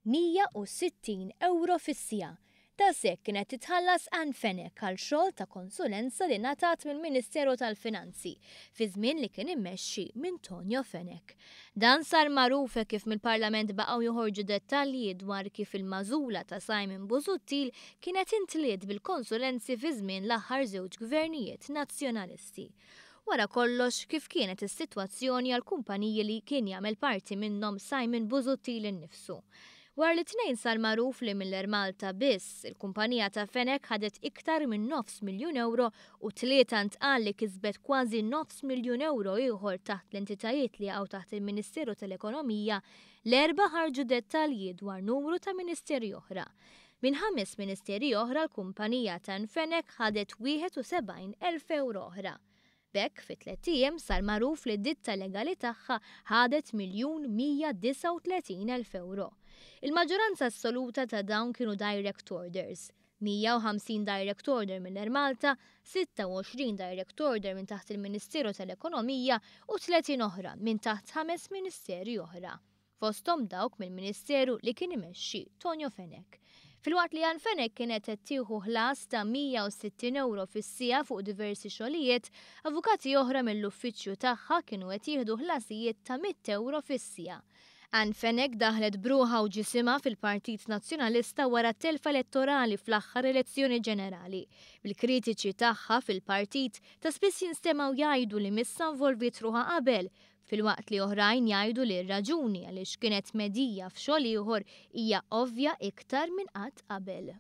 160 € fis-siegħa. Dasek kienet titħallas Ann Fenech għal xogħol ta' konsulenza li ngħatat mill-Ministeru tal-Finanzi fi żmien li kien immexxi minn Tonio Fenech. Dan sar magħruf kif mill-Parlament baqgħu joħorġu dettalji dwar kif il-magħżula ta' Simon Busuttil kienet intliet bil-konsulenzi fi żmien l-aħħar żewġ gvernijiet nazzjonalisti. Wara kollox kif kienet is-sitwazzjoni għal kumpaniji li kien jagħmel parti minnhom Simon Busuttil innifsu. War li tnejn sar magħruf li mill-Malta biss, il-kumpanija ta' Fenech ħadet iktar minn €900,000 u tlieta ntqal li kisbet kważi €900,000 ieħor taħt l-entitajiet li jaqgħu taħt il-Ministeru tal-Ekonomija, l-erba' ħarġu dettalji dwar numru ta' ministeri oħra. Minn 5 ministeri oħra l-kumpanija ta' Fenech ħadet €71,000 oħra. Bekk fi 3 ijiem sar magħruf li d-ditta legali tagħha ħadet €1,139,000. Il-maġġoranza assoluta ta' dawn kienu direct orders. 150 direct order minn Malta, 26 direct order minn taħt il-Ministeru tal-Ekonomija u 30 oħra minn taħt 5 ministeri oħra. Fosthom dawk mill-Ministeru li kien imexxi Tonio Fenech. Filwaqt li Ann Fenech kienet qed tieħu ħlas ta' €160 fis-siegħa fuq diversi xogħlijiet, avukati oħra mill-uffiċċju tagħha kienu qed jieħdu ħlasijiet ta' €100 fis-siegħa. Ann Fenech daħlet bruħa u ġisimha fil-Partit Nazzjonalista wara t-telfa elettorali fl-aħħar elezzjoni ġenerali. Bil-kritiċi tagħha fil-partit ta' spiss jinstemaw jgħidu li missa involvit ruħha qabel, filwaqt li oħrajn jgħidu li r-raġuni għaliex kienet medija f'xogħol ieħor hija ovvja iktar minn qatt qabel.